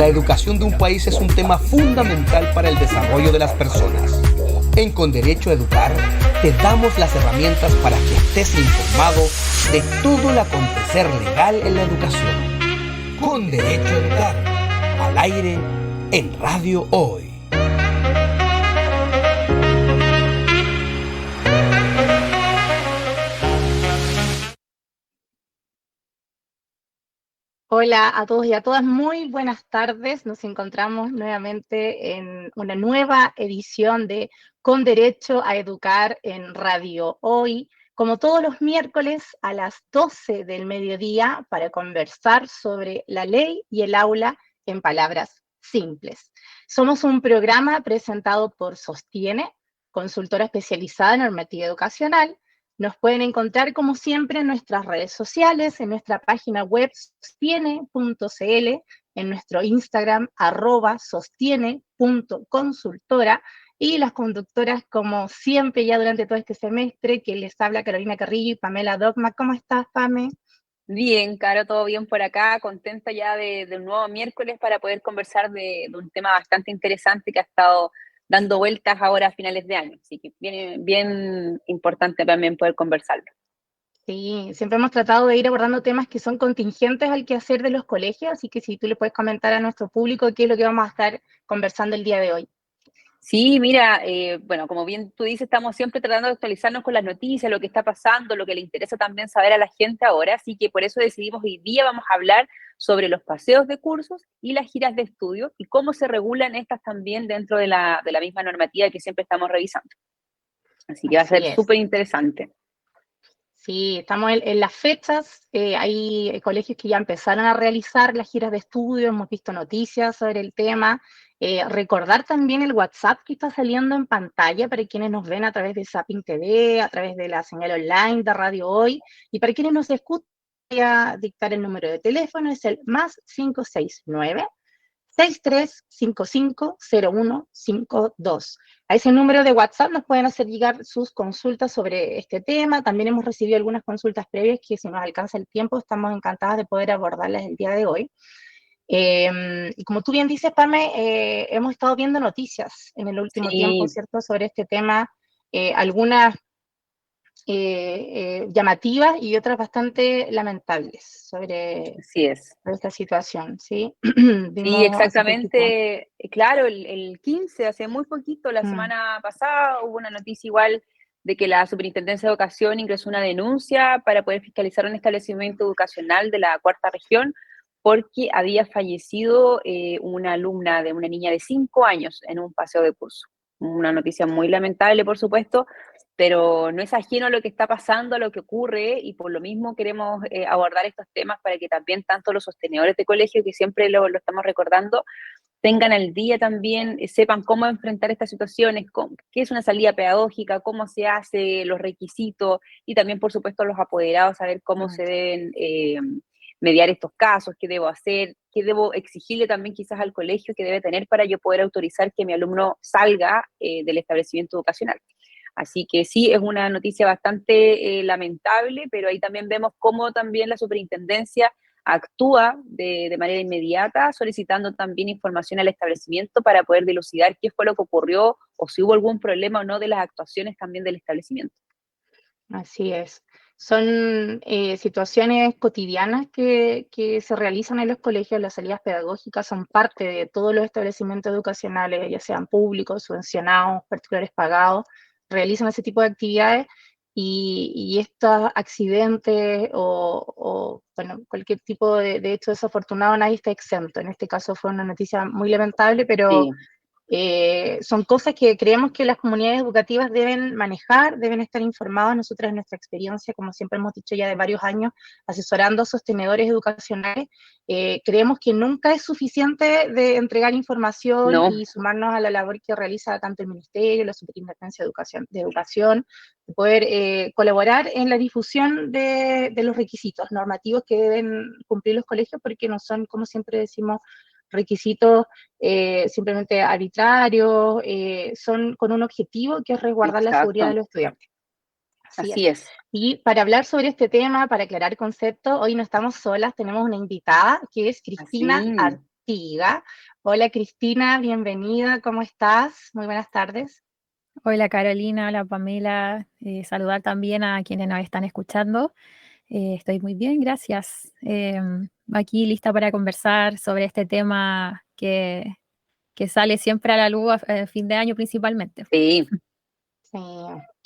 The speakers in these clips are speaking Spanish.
La educación de un país es un tema fundamental para el desarrollo de las personas. En Con Derecho a Educar, te damos las herramientas para que estés informado de todo el acontecer legal en la educación. Con Derecho a Educar, al aire, en Radio Hoy. Hola a todos y a todas, muy buenas tardes. Nos encontramos nuevamente en una nueva edición de Con Derecho a Educar en Radio Hoy, como todos los miércoles a las 12 del mediodía, para conversar sobre la ley y el aula en palabras simples. Somos un programa presentado por Sostiene, consultora especializada en normativa educacional. Nos pueden encontrar, como siempre, en nuestras redes sociales, en nuestra página web sostiene.cl, en nuestro Instagram, @sostiene.consultora, y las conductoras, como siempre, ya durante todo este semestre, que les habla Carolina Carrillo y Pamela Dogma. ¿Cómo estás, Pame? Bien, Caro, todo bien por acá, contenta ya de un nuevo miércoles para poder conversar de un tema bastante interesante que ha estado dando vueltas ahora a finales de año, así que bien importante también poder conversarlo. Sí, siempre hemos tratado de ir abordando temas que son contingentes al quehacer de los colegios, así que si tú le puedes comentar a nuestro público qué es lo que vamos a estar conversando el día de hoy. Sí, mira, bueno, como bien tú dices, estamos siempre tratando de actualizarnos con las noticias, lo que está pasando, lo que le interesa también saber a la gente ahora, así que por eso decidimos hoy día vamos a hablar sobre los paseos de cursos y las giras de estudio y cómo se regulan estas también dentro de la misma normativa que siempre estamos revisando. Así que va a Así ser es. súper interesante. Sí, estamos en las fechas, hay colegios que ya empezaron a realizar las giras de estudio, hemos visto noticias sobre el tema. Recordar también el WhatsApp que está saliendo en pantalla para quienes nos ven a través de Zapping TV, a través de la señal online de Radio Hoy, y para quienes nos escuchan, voy a dictar el número de teléfono, es el +569 63550152. A ese número de WhatsApp nos pueden hacer llegar sus consultas sobre este tema. También hemos recibido algunas consultas previas que, si nos alcanza el tiempo, estamos encantadas de poder abordarlas el día de hoy. Y como tú bien dices, Pame, hemos estado viendo noticias en el último tiempo, Sí, ¿cierto?, sobre este tema, algunas llamativas y otras bastante lamentables sobre así es. esta situación, ¿sí? Sí, Vimos hace poquito. exactamente. Claro, el 15, hace muy poquito, la Mm. semana pasada, hubo una noticia igual de que la Superintendencia de Educación ingresó una denuncia para poder fiscalizar un establecimiento educacional de la cuarta región porque había fallecido una alumna de una niña de 5 años en un paseo de curso. Una noticia muy lamentable, por supuesto, pero no es ajeno a lo que está pasando, a lo que ocurre, y por lo mismo queremos abordar estos temas para que también tanto los sostenedores de colegio, que siempre lo estamos recordando, tengan al día también, sepan cómo enfrentar estas situaciones, qué es una salida pedagógica, cómo se hace, los requisitos, y también, por supuesto, los apoderados, saber cómo se deben mediar estos casos, qué debo hacer, qué debo exigirle también quizás al colegio que debe tener para yo poder autorizar que mi alumno salga del establecimiento educacional. Así que sí, es una noticia bastante lamentable, pero ahí también vemos cómo también la superintendencia actúa de manera inmediata, solicitando también información al establecimiento para poder dilucidar qué fue lo que ocurrió o si hubo algún problema o no de las actuaciones también del establecimiento. Así es. Son situaciones cotidianas que se realizan en los colegios. Las salidas pedagógicas son parte de todos los establecimientos educacionales, ya sean públicos, subvencionados, particulares pagados, realizan ese tipo de actividades, y estos accidentes bueno, cualquier tipo de hecho desafortunado, nadie está exento. En este caso fue una noticia muy lamentable, pero Sí, son cosas que creemos que las comunidades educativas deben manejar, deben estar informadas. Nosotras, en nuestra experiencia, como siempre hemos dicho ya de varios años, asesorando a sostenedores educacionales, creemos que nunca es suficiente de entregar información no, y sumarnos a la labor que realiza tanto el Ministerio, la Superintendencia de Educación, de poder colaborar en la difusión de los requisitos normativos que deben cumplir los colegios, porque no son, como siempre decimos, requisitos simplemente arbitrarios, son con un objetivo que es resguardar la seguridad de exacto, los estudiantes. Así así es. es. Y para hablar sobre este tema, para aclarar conceptos, hoy no estamos solas, tenemos una invitada que es Cristina Así, Art. investiga. Hola Cristina, bienvenida, ¿cómo estás? Muy buenas tardes. Hola Carolina, hola Pamela, saludar también a quienes nos están escuchando. Estoy muy bien, gracias. Aquí lista para conversar sobre este tema que sale siempre a la luz a fin de año principalmente. Sí, Sí,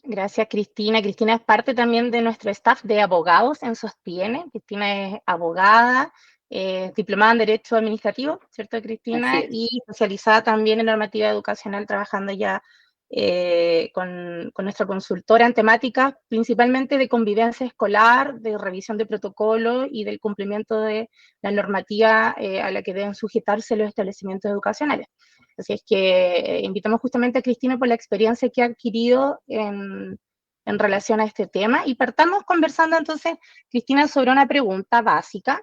gracias Cristina. Cristina es parte también de nuestro staff de abogados en Sostiene. Cristina es abogada, diplomada en Derecho Administrativo, ¿cierto así Cristina? es. Y especializada también en normativa educacional, trabajando ya con nuestra consultora en temáticas principalmente de convivencia escolar, de revisión de protocolo y del cumplimiento de la normativa a la que deben sujetarse los establecimientos educacionales. Así es que invitamos justamente a Cristina por la experiencia que ha adquirido en relación a este tema y partamos conversando entonces, Cristina, sobre una pregunta básica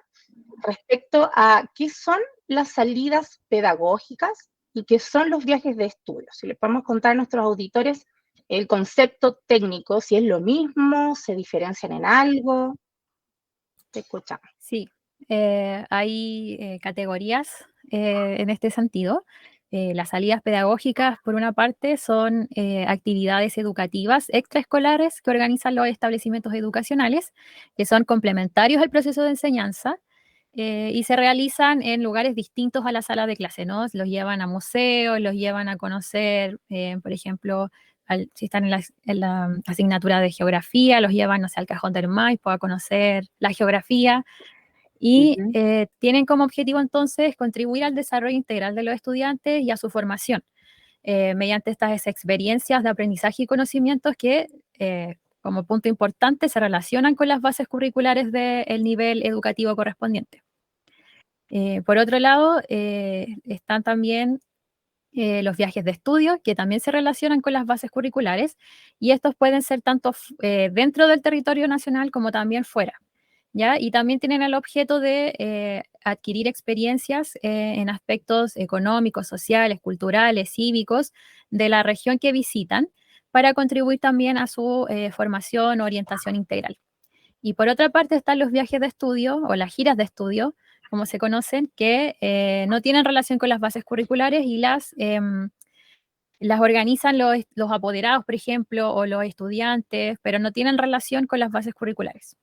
respecto a qué son las salidas pedagógicas y qué son los viajes de estudio. Si les podemos contar a nuestros auditores el concepto técnico, si es lo mismo, se diferencian en algo. Te escuchamos. Sí, hay categorías en este sentido. Las salidas pedagógicas, por una parte, son actividades educativas extraescolares que organizan los establecimientos educacionales, que son complementarios al proceso de enseñanza y se realizan en lugares distintos a la sala de clase, ¿no? Los llevan a museos, los llevan a conocer, por ejemplo, si están en la asignatura de geografía, los llevan, no sé, al Cajón del Maipo a conocer la geografía y tienen como objetivo entonces contribuir al desarrollo integral de los estudiantes y a su formación mediante estas experiencias de aprendizaje y conocimientos que, como punto importante, se relacionan con las bases curriculares del nivel educativo correspondiente. Por otro lado, están también los viajes de estudio, que también se relacionan con las bases curriculares, y estos pueden ser tanto dentro del territorio nacional como también fuera. ¿Ya? Y también tienen el objeto de adquirir experiencias en aspectos económicos, sociales, culturales, cívicos de la región que visitan para contribuir también a su formación o orientación integral. Y por otra parte están los viajes de estudio o las giras de estudio, como se conocen, que no tienen relación con las bases curriculares y las organizan los apoderados, por ejemplo, o los estudiantes, pero no tienen relación con las bases curriculares.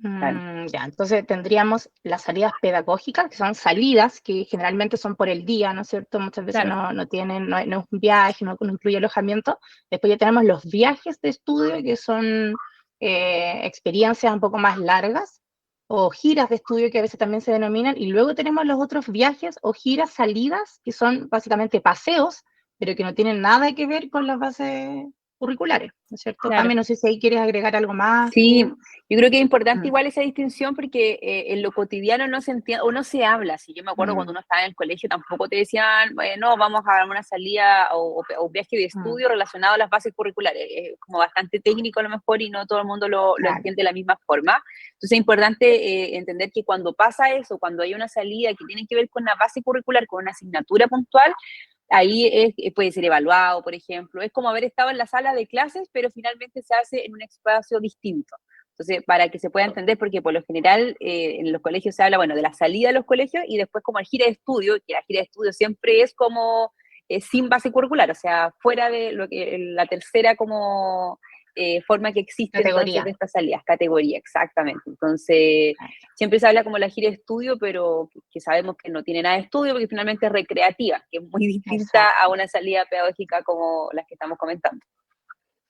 Claro. Ya, entonces tendríamos las salidas pedagógicas, que son salidas que generalmente son por el día, ¿no es cierto? Muchas veces Claro. no tienen, no es un viaje, no incluye alojamiento. Después ya tenemos los viajes de estudio, que son experiencias un poco más largas, o giras de estudio, que a veces también se denominan, y luego tenemos los otros viajes o giras, salidas, que son básicamente paseos, pero que no tienen nada que ver con las bases curriculares, ¿no es cierto? Claro. Pame, no sé si ahí quieres agregar algo más. Sí, Tú. yo creo que es importante igual esa distinción porque en lo cotidiano no se entiende o no se habla. Si yo me acuerdo cuando uno estaba en el colegio tampoco te decían, no, vamos a una salida o un viaje de estudio relacionado a las bases curriculares. Es como bastante técnico a lo mejor y no todo el mundo lo Claro. entiende de la misma forma. Entonces es importante entender que cuando pasa eso, cuando hay una salida que tiene que ver con una base curricular, con una asignatura puntual, ahí puede ser evaluado, por ejemplo. Es como haber estado en la sala de clases, pero finalmente se hace en un espacio distinto. Entonces, para que se pueda entender, porque por lo general en los colegios se habla, bueno, de la salida de los colegios y después como el gira de estudio, que la gira de estudio siempre es como sin base curricular, o sea, fuera de lo que la tercera como forma que existe entonces Categoría. de estas salidas, categoría, exactamente. Entonces, siempre se habla como la gira de estudio, pero que sabemos que no tiene nada de estudio porque finalmente es recreativa, que es muy distinta a una salida pedagógica como las que estamos comentando.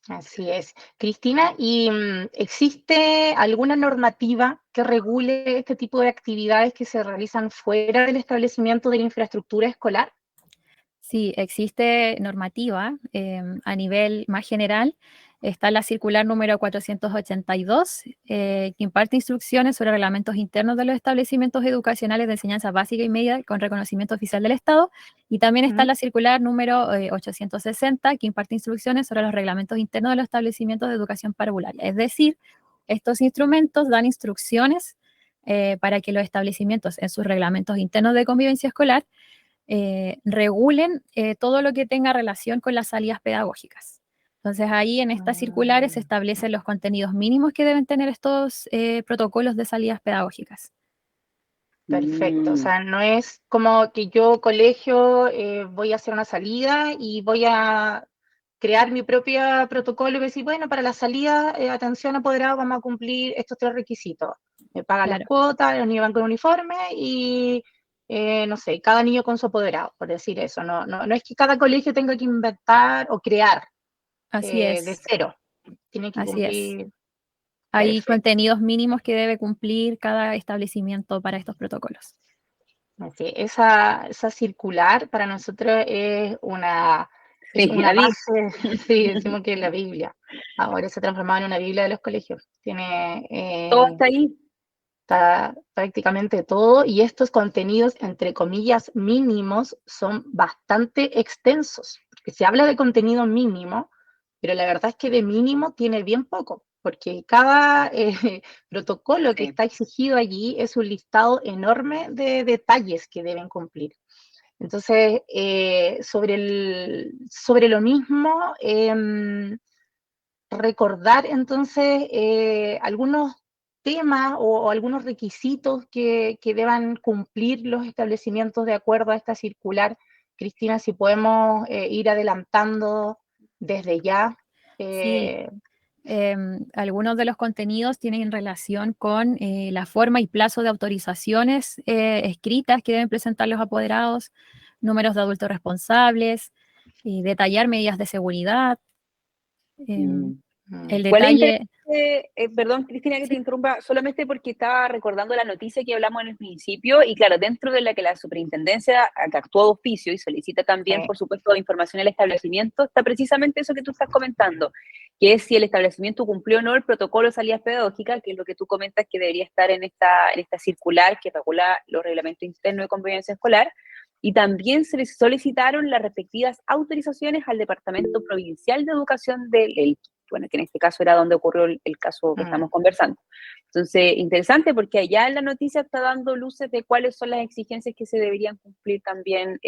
Así es. Cristina, ¿y existe alguna normativa que regule este tipo de actividades que se realizan fuera del establecimiento de la infraestructura escolar? Sí, existe normativa a nivel más general. Está la circular número 482, que imparte instrucciones sobre reglamentos internos de los establecimientos educacionales de enseñanza básica y media con reconocimiento oficial del Estado. Y también está la circular número 860, que imparte instrucciones sobre los reglamentos internos de los establecimientos de educación parvularia. Es decir, estos instrumentos dan instrucciones para que los establecimientos en sus reglamentos internos de convivencia escolar regulen todo lo que tenga relación con las salidas pedagógicas. Entonces ahí en estas circulares se establecen los contenidos mínimos que deben tener estos protocolos de salidas pedagógicas. Perfecto, o sea, no es como que yo colegio voy a hacer una salida y voy a crear mi propio protocolo y decir, bueno, para la salida, atención apoderado, vamos a cumplir estos 3 requisitos. Me pagan las Claro, cuotas, los niños van con uniforme y, no sé, cada niño con su apoderado, por decir eso. No es que cada colegio tenga que inventar o crear así de es, cero. Tiene que así es. cumplir. Hay Perfecto. contenidos mínimos que debe cumplir cada establecimiento para estos protocolos. Así, esa circular para nosotros es Sí, una la vi. base, sí, decimos que es la Biblia. Ahora se ha transformado en una Biblia de los colegios. Tiene, Todo está ahí. está prácticamente todo y estos contenidos, entre comillas, mínimos, son bastante extensos. Porque se habla de contenido mínimo, pero la verdad es que de mínimo tiene bien poco, porque cada protocolo que Sí. está exigido allí es un listado enorme de detalles que deben cumplir. Entonces, sobre lo mismo, recordar entonces algunos temas o algunos requisitos que deban cumplir los establecimientos de acuerdo a esta circular. Cristina, si podemos ir adelantando desde ya. Sí, algunos de los contenidos tienen relación con la forma y plazo de autorizaciones escritas que deben presentar los apoderados, números de adultos responsables, detallar medidas de seguridad. em, Mm. el Igual es detalle, interesante, perdón Cristina que te sí, interrumpa, solamente porque estaba recordando la noticia que hablamos en el principio y claro, dentro de la que la superintendencia que actúa de oficio y solicita también, por supuesto, información al establecimiento, está precisamente eso que tú estás comentando, que es si el establecimiento cumplió o no el protocolo de salidas pedagógicas, que es lo que tú comentas que debería estar en esta circular que regula los reglamentos internos de convivencia escolar, y también se les solicitaron las respectivas autorizaciones al Departamento Provincial de Educación del Elqui, bueno, que en este caso era donde ocurrió el caso que estamos conversando. Entonces, interesante porque allá en la noticia está dando luces de cuáles son las exigencias que se deberían cumplir también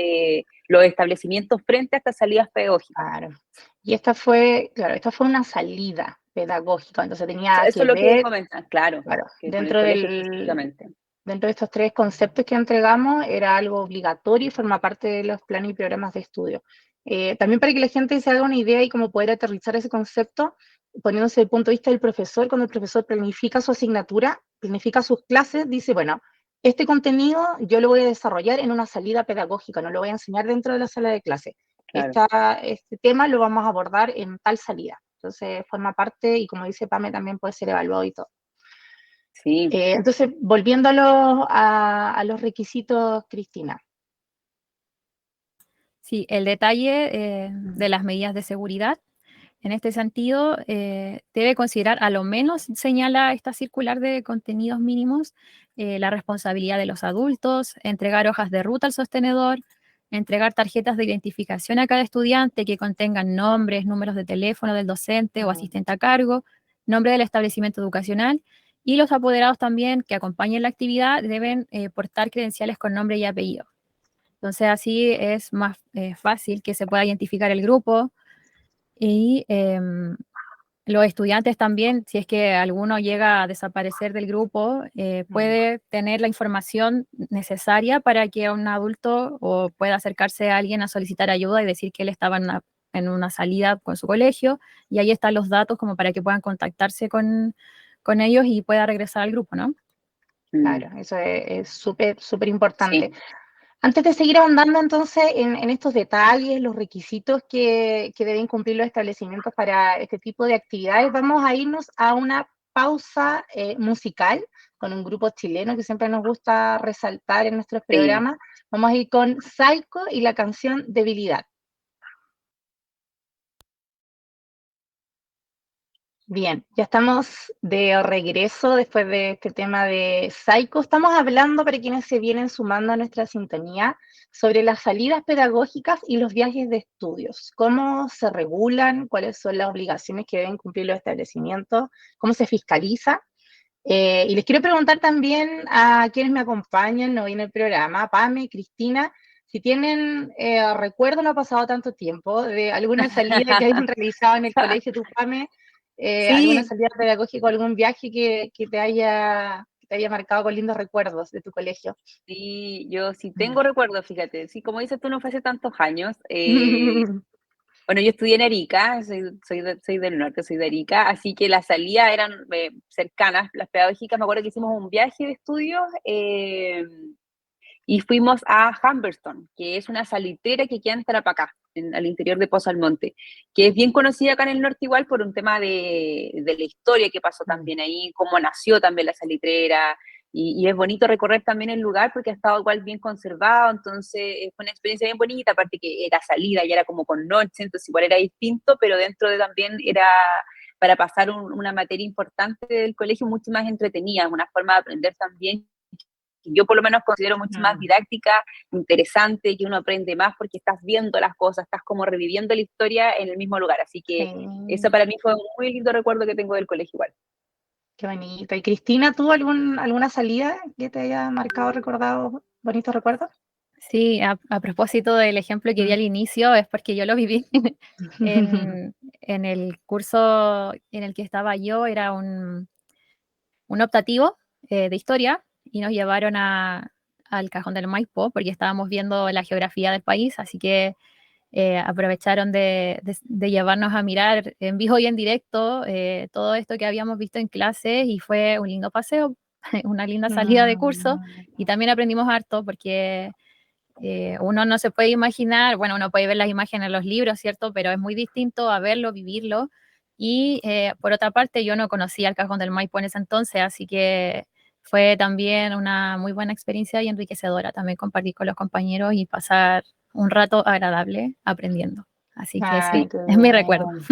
los establecimientos frente a estas salidas pedagógicas. Claro. Y esta fue una salida pedagógica, entonces tenía Eso que es lo que ver, comentan, claro, claro, que con el colegio específicamente. dentro de estos 3 conceptos que entregamos, era algo obligatorio y forma parte de los planes y programas de estudio. También para que la gente se haga una idea y cómo poder aterrizar ese concepto, poniéndose desde el punto de vista del profesor, cuando el profesor planifica su asignatura, planifica sus clases, dice, bueno, este contenido yo lo voy a desarrollar en una salida pedagógica, no lo voy a enseñar dentro de la sala de clase. Claro. Este tema lo vamos a abordar en tal salida. Entonces forma parte y como dice Pame, también puede ser evaluado y todo. Sí. Entonces, volviendo a los requisitos, Cristina. sí, el detalle de las medidas de seguridad. En este sentido, debe considerar, a lo menos señala esta circular de contenidos mínimos, la responsabilidad de los adultos, entregar hojas de ruta al sostenedor, entregar tarjetas de identificación a cada estudiante que contengan nombres, números de teléfono del docente o asistente a cargo, nombre del establecimiento educacional, y los apoderados también que acompañen la actividad deben portar credenciales con nombre y apellido. Entonces así es más fácil que se pueda identificar el grupo y los estudiantes también, si es que alguno llega a desaparecer del grupo, puede tener la información necesaria para que un adulto o pueda acercarse a alguien a solicitar ayuda y decir que él estaba en una salida con su colegio, y ahí están los datos como para que puedan contactarse con ellos y pueda regresar al grupo, ¿no? Claro, eso es súper, súper importante. Sí. Antes de seguir ahondando entonces en estos detalles, los requisitos que deben cumplir los establecimientos para este tipo de actividades, vamos a irnos a una pausa musical con un grupo chileno que siempre nos gusta resaltar en nuestros Sí. programas. Vamos a ir con Psycho y la canción Debilidad. Bien, ya estamos de regreso después de este tema de Psycho. Estamos hablando, para quienes se vienen sumando a nuestra sintonía, sobre las salidas pedagógicas y los viajes de estudios. ¿Cómo se regulan? ¿Cuáles son las obligaciones que deben cumplir los establecimientos? ¿Cómo se fiscaliza? Y les quiero preguntar también a quienes me acompañan hoy en el programa, Pame, Cristina, si tienen recuerdo, no ha pasado tanto tiempo, de alguna salida que hayan realizado en el colegio, tú, Pame, alguna Sí, salida pedagógica o algún viaje que te haya te haya marcado con lindos recuerdos de tu colegio. Sí, yo sí tengo recuerdos, fíjate. Sí, como dices tú, no fue hace tantos años. Bueno, yo estudié en Arica, soy del norte, soy de Arica, así que las salidas eran cercanas, las pedagógicas. Me acuerdo que hicimos un viaje de estudios y fuimos a Humberston, que es una salitrera que queda en Tarapacá, al interior de Pozo Almonte, que es bien conocida acá en el norte igual por un tema de la historia que pasó también ahí, cómo nació también la salitrera, y es bonito recorrer también el lugar porque ha estado igual bien conservado, entonces fue una experiencia bien bonita, aparte que era salida y era como con noche, entonces igual era distinto, pero dentro de también era para pasar una materia importante del colegio mucho más entretenida, una forma de aprender también que yo por lo menos considero mucho más didáctica, interesante, que uno aprende más porque estás viendo las cosas, estás como reviviendo la historia en el mismo lugar, así que eso para mí fue un muy lindo recuerdo que tengo del colegio igual. Qué bonito. ¿Y Cristina, tú alguna salida que te haya marcado, recordado, bonitos recuerdos? Sí, a propósito del ejemplo que di al inicio, es porque yo lo viví en el curso en el que estaba yo, era un optativo de historia y nos llevaron al Cajón del Maipo porque estábamos viendo la geografía del país, así que aprovecharon de llevarnos a mirar en vivo y en directo todo esto que habíamos visto en clases y fue un lindo paseo, una linda salida de curso y también aprendimos harto porque uno no se puede imaginar, bueno, uno puede ver las imágenes en los libros, ¿cierto? Pero es muy distinto a verlo, vivirlo. Y por otra parte, yo no conocía el Cajón del Maipo en ese entonces, así que fue también una muy buena experiencia y enriquecedora también compartir con los compañeros y pasar un rato agradable aprendiendo. Así que Ay, sí, qué es mi recuerdo. bien.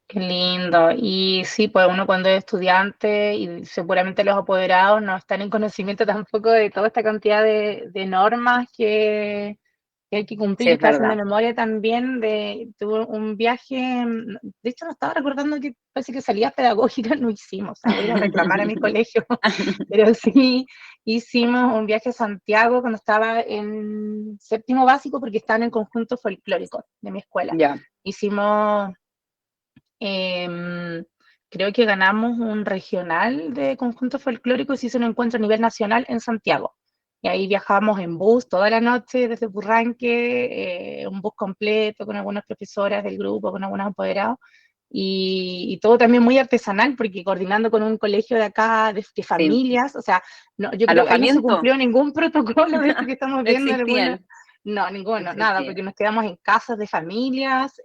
Qué lindo. Y sí, pues uno cuando es estudiante y seguramente los apoderados no están en conocimiento tampoco de toda esta cantidad de normas que hay que cumplir. Sí, Yo es estaba haciendo verdad. memoria también tuve un viaje, de hecho no estaba recordando que parece que salidas pedagógicas no hicimos, o sea, voy a ir a reclamar a mi colegio, pero sí hicimos un viaje a Santiago cuando estaba en séptimo básico porque estaba en el conjunto folclórico de mi escuela. Ya. Hicimos creo que ganamos un regional de conjuntos folclóricos y hizo un encuentro a nivel nacional en Santiago. Y ahí viajamos en bus toda la noche desde Purranque, un bus completo con algunas profesoras del grupo, con algunos apoderados. Y todo también muy artesanal, porque coordinando con un colegio de acá, de Sí. familias, o sea, no, yo creo que ahí no se ¿Alojamiento? cumplió ningún protocolo de esto que estamos No viendo en algunos. existían. No, No ninguno, nada, existían. porque nos quedamos en casas de familias,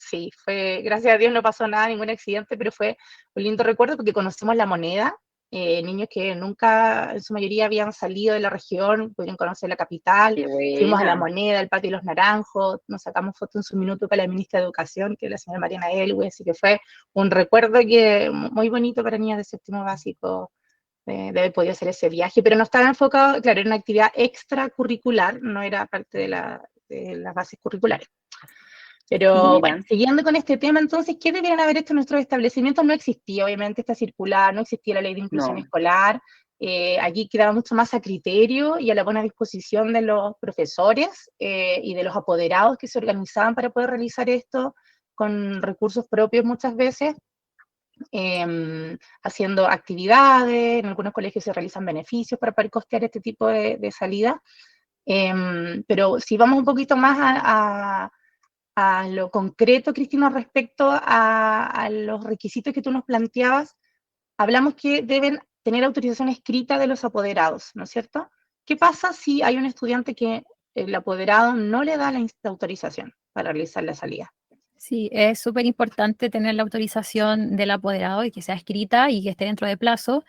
sí, gracias a Dios no pasó nada, ningún accidente, pero fue un lindo recuerdo porque conocimos La Moneda, niños que nunca, en su mayoría, habían salido de la región, pudieron conocer la capital, Qué fuimos a La buena. Moneda, al Patio de los Naranjos, nos sacamos fotos en su minuto con la ministra de Educación, que es la señora Mariana Elwes, así que fue un recuerdo muy bonito para niñas de séptimo básico, de haber podido hacer ese viaje, pero no estaba enfocado, claro, era una actividad extracurricular, no era parte de las bases curriculares. Pero bueno, Mira. siguiendo con este tema, entonces, ¿qué deberían haber hecho nuestros establecimientos? No existía, obviamente, esta circular, no existía la ley de inclusión No. escolar. Aquí quedaba mucho más a criterio y a la buena disposición de los profesores y de los apoderados que se organizaban para poder realizar esto con recursos propios muchas veces, haciendo actividades. En algunos colegios se realizan beneficios para poder costear este tipo de salidas. Pero si vamos un poquito más a lo concreto, Cristina, respecto a los requisitos que tú nos planteabas, hablamos que deben tener autorización escrita de los apoderados, ¿no es cierto? ¿Qué pasa si hay un estudiante que el apoderado no le da la autorización para realizar la salida? Sí, es súper importante tener la autorización del apoderado y que sea escrita y que esté dentro de plazo,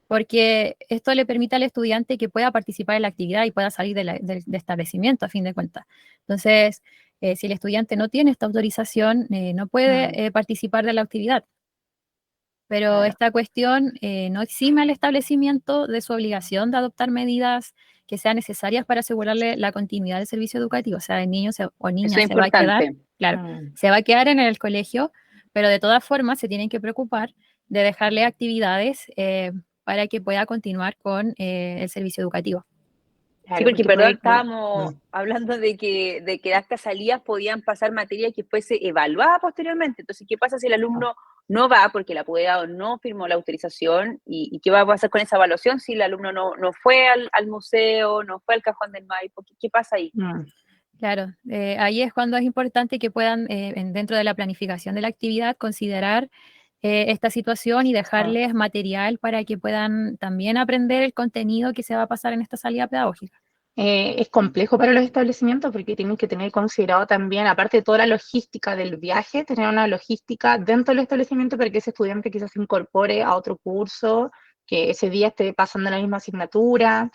porque esto le permite al estudiante que pueda participar en la actividad y pueda salir del establecimiento a fin de cuentas. Entonces, si el estudiante no tiene esta autorización, no puede participar de la actividad. Pero Claro. esta cuestión no exime al establecimiento de su obligación de adoptar medidas que sean necesarias para asegurarle la continuidad del servicio educativo. O sea, el niño o niña Eso es se va a quedar, importante. claro, se va a quedar en el colegio, pero de todas formas se tienen que preocupar de dejarle actividades para que pueda continuar con el servicio educativo. Sí, Claro, porque, porque perdón, puede. estábamos hablando de que estas salidas podían pasar materia que fuese evaluada posteriormente. Entonces, ¿qué pasa si el alumno no va porque el apoderado no firmó la autorización, y qué va a pasar con esa evaluación si el alumno no fue al museo, no fue al Cajón del Maipo, ¿qué pasa ahí? Claro, ahí es cuando es importante que puedan, dentro de la planificación de la actividad, considerar esta situación y dejarles material para que puedan también aprender el contenido que se va a pasar en esta salida pedagógica. Es complejo para los establecimientos porque tienen que tener considerado también, aparte de toda la logística del viaje, tener una logística dentro del establecimiento para que ese estudiante quizás se incorpore a otro curso, que ese día esté pasando la misma asignatura,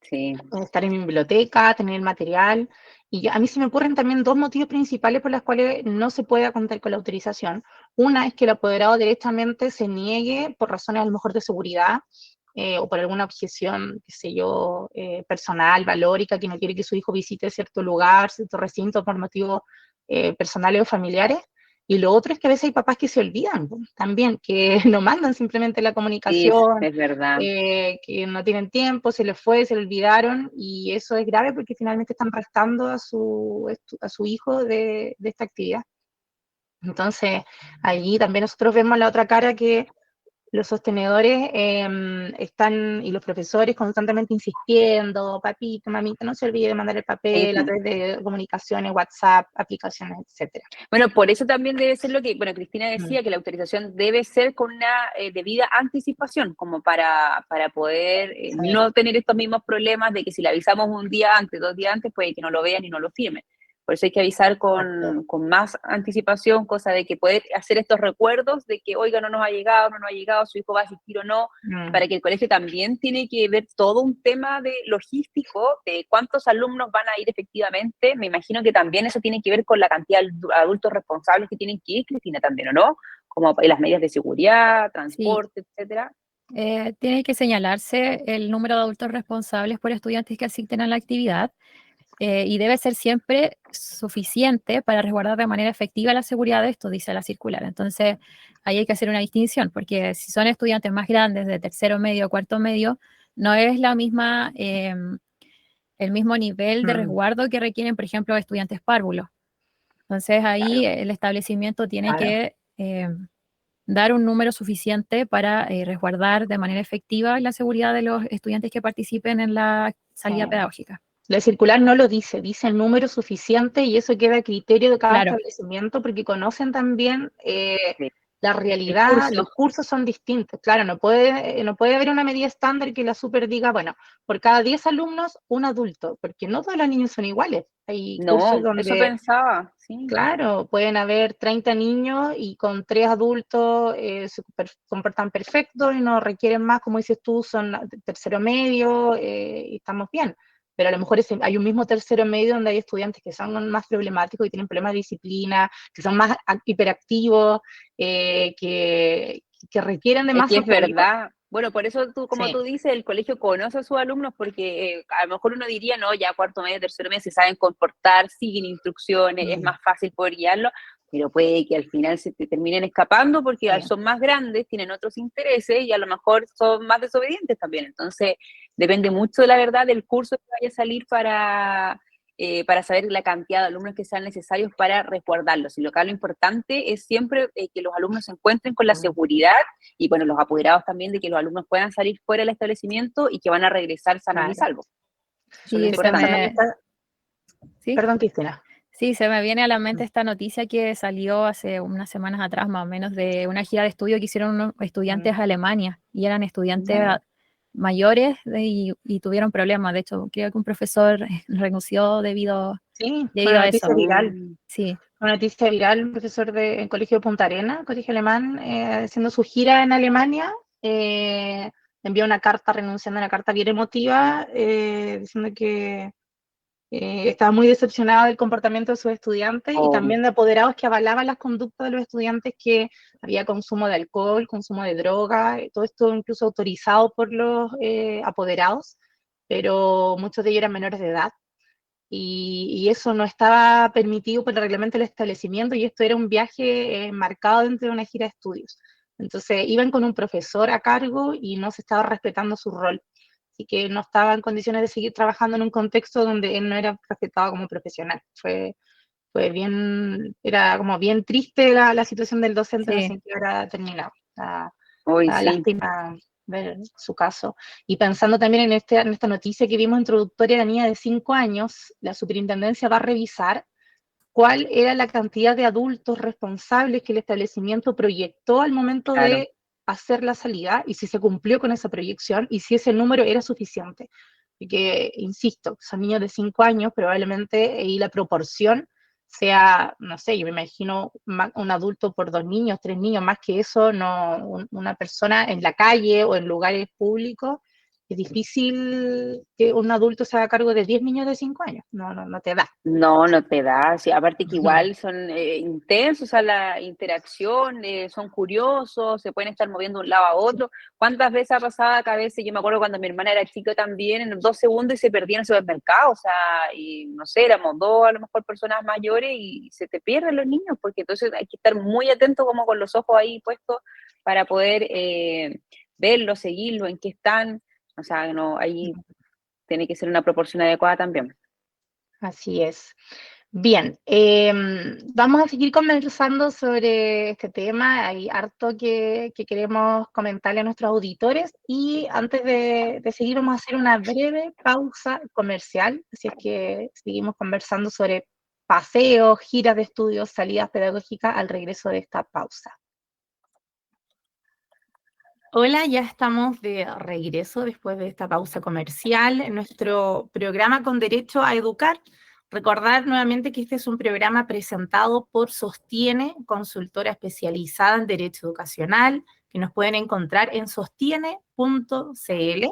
Sí. estar en biblioteca, tener material. Y a mí se me ocurren también dos motivos principales por los cuales no se puede contar con la autorización. Una es que el apoderado directamente se niegue por razones a lo mejor de seguridad, o por alguna objeción, qué sé yo, personal, valórica, que no quiere que su hijo visite cierto lugar, cierto recinto por motivos personales o familiares. Y lo otro es que a veces hay papás que se olvidan también, que no mandan simplemente la Sí, comunicación, es verdad. que no tienen tiempo, se les fue, se le olvidaron, y eso es grave porque finalmente están restando a su hijo de esta actividad. Entonces, allí también nosotros vemos la otra cara, que los sostenedores están, y los profesores constantemente insistiendo, papito, mamita, no se olvide de mandar el papel a través de comunicaciones, WhatsApp, aplicaciones, etc. Bueno, por eso también debe ser lo que, bueno, Cristina decía, que la autorización debe ser con una debida anticipación, como para poder no tener estos mismos problemas de que si le avisamos un día antes, 2 días antes, puede que no lo vean y no lo firmen. Por eso hay que avisar con más anticipación, cosa de que poder hacer estos recuerdos de que, oiga, no nos ha llegado, su hijo va a asistir o no, para que el colegio también tiene que ver todo un tema de logístico, de cuántos alumnos van a ir efectivamente. Me imagino que también eso tiene que ver con la cantidad de adultos responsables que tienen que ir, Cristina, también, ¿o no? Como las medidas de seguridad, transporte, etcétera. Tiene que señalarse el número de adultos responsables por estudiantes que asisten a la actividad. Y debe ser siempre suficiente para resguardar de manera efectiva la seguridad de esto, dice la circular. Entonces, ahí hay que hacer una distinción, porque si son estudiantes más grandes, de tercero medio, cuarto medio, no es la misma, el mismo nivel de resguardo que requieren, por ejemplo, estudiantes párvulos. Entonces, ahí el establecimiento tiene que dar un número suficiente para resguardar de manera efectiva la seguridad de los estudiantes que participen en la salida pedagógica. La circular no lo dice, dice el número suficiente, y eso queda a criterio de cada establecimiento, porque conocen también la realidad, los cursos son distintos. Claro, no puede haber una medida estándar que la super diga, bueno, por cada 10 alumnos, un adulto, porque no todos los niños son iguales. Hay cursos donde, eso pensaba, sí. Claro, pueden haber 30 niños y con 3 adultos se comportan perfecto y no requieren más, como dices tú, son tercero medio, y estamos bien. Pero a lo mejor hay un mismo tercero medio donde hay estudiantes que son más problemáticos y tienen problemas de disciplina, que son más hiperactivos, que requieren de más Es apoyo. verdad. Bueno, por eso como tú dices, el colegio conoce a sus alumnos, porque a lo mejor uno diría, no, ya cuarto medio, tercero medio se saben comportar, siguen instrucciones, es más fácil poder guiarlo, pero puede que al final se te terminen escapando porque son más grandes, tienen otros intereses y a lo mejor son más desobedientes también. Entonces, depende mucho de la verdad del curso que vaya a salir para saber la cantidad de alumnos que sean necesarios para resguardarlos. Y lo importante es siempre que los alumnos se encuentren con la seguridad, y bueno, los apoderados también, de que los alumnos puedan salir fuera del establecimiento y que van a regresar sanos y salvos. Sí, Perdón, Cristina. Sí, se me viene a la mente esta noticia que salió hace unas semanas atrás, más o menos, de una gira de estudio que hicieron unos estudiantes a Alemania, y eran estudiantes mayores y tuvieron problemas. De hecho, creo que un profesor renunció debido a eso. Sí. Una noticia viral, un profesor en Colegio de Punta Arenas, colegio alemán, haciendo su gira en Alemania, envió una carta renunciando, una carta bien emotiva, diciendo que estaba muy decepcionada del comportamiento de sus estudiantes y también de apoderados que avalaban las conductas de los estudiantes, que había consumo de alcohol, consumo de droga, todo esto incluso autorizado por los apoderados, pero muchos de ellos eran menores de edad. Y eso no estaba permitido por el reglamento del establecimiento, y esto era un viaje marcado dentro de una gira de estudios. Entonces iban con un profesor a cargo y no se estaba respetando su rol. Así que no estaba en condiciones de seguir trabajando en un contexto donde él no era respetado como profesional. Fue era como bien triste la situación del docente, no Sí. sé en qué hora terminado. Hoy Da sí. lástima ver su caso. Y pensando también en esta noticia que vimos introductoria de la niña de 5 años, la superintendencia va a revisar cuál era la cantidad de adultos responsables que el establecimiento proyectó al momento Claro. de hacer la salida y si se cumplió con esa proyección y si ese número era suficiente. Y que, insisto, son niños de 5 años, probablemente, y la proporción sea, no sé, yo me imagino un adulto por 2 niños, 3 niños, más que eso, no una persona en la calle o en lugares públicos. Es difícil que un adulto se haga cargo de 10 niños de 5 años, no te da. No, no te da. Sí, aparte que igual son intensos a la interacción, son curiosos, se pueden estar moviendo de un lado a otro. ¿Cuántas veces ha pasado que a veces, yo me acuerdo cuando mi hermana era chica también, en 2 segundos y se perdía en el supermercado, o sea, y no sé, éramos 2 a lo mejor personas mayores y se te pierden los niños, porque entonces hay que estar muy atento como con los ojos ahí puestos para poder verlos, seguirlos, en qué están, o sea, no, ahí tiene que ser una proporción adecuada también. Así es. Bien, vamos a seguir conversando sobre este tema. Hay harto que queremos comentarle a nuestros auditores y antes de seguir vamos a hacer una breve pausa comercial, así es que seguimos conversando sobre paseos, giras de estudios, salidas pedagógicas al regreso de esta pausa. Hola, ya estamos de regreso después de esta pausa comercial en nuestro programa Con Derecho a Educar. Recordar nuevamente que este es un programa presentado por Sostiene, consultora especializada en Derecho Educacional, que nos pueden encontrar en sostiene.cl.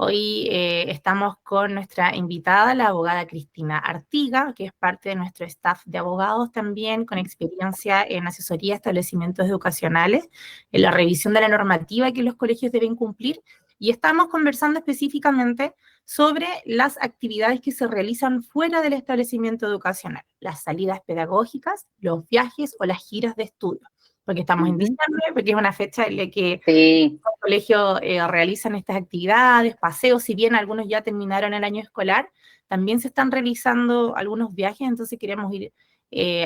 Hoy estamos con nuestra invitada, la abogada Cristina Artiga, que es parte de nuestro staff de abogados también, con experiencia en asesoría a establecimientos educacionales, en la revisión de la normativa que los colegios deben cumplir, y estamos conversando específicamente sobre las actividades que se realizan fuera del establecimiento educacional, las salidas pedagógicas, los viajes o las giras de estudio, porque estamos en diciembre, porque es una fecha en la que Sí. los colegios realizan estas actividades, paseos, si bien algunos ya terminaron el año escolar, también se están realizando algunos viajes, entonces queremos ir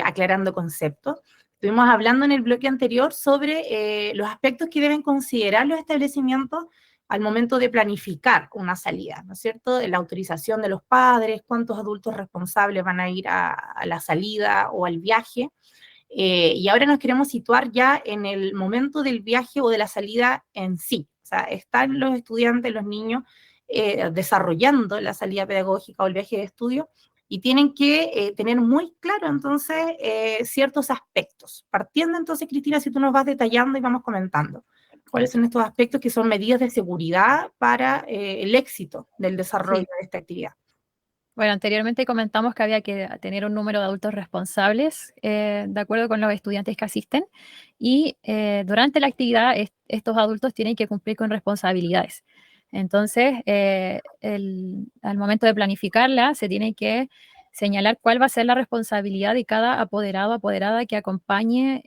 aclarando conceptos. Estuvimos hablando en el bloque anterior sobre los aspectos que deben considerar los establecimientos al momento de planificar una salida, ¿no es cierto? La autorización de los padres, cuántos adultos responsables van a ir a la salida o al viaje. Y ahora nos queremos situar ya en el momento del viaje o de la salida en sí. O sea, están los estudiantes, los niños, desarrollando la salida pedagógica o el viaje de estudio y tienen que tener muy claro entonces ciertos aspectos. Partiendo entonces, Cristina, si tú nos vas detallando y vamos comentando. ¿Cuáles son estos aspectos que son medidas de seguridad para el éxito del desarrollo de esta actividad? Bueno, anteriormente comentamos que había que tener un número de adultos responsables de acuerdo con los estudiantes que asisten y durante la actividad estos adultos tienen que cumplir con responsabilidades. Entonces, al momento de planificarla, se tiene que señalar cuál va a ser la responsabilidad de cada apoderado o apoderada que acompañe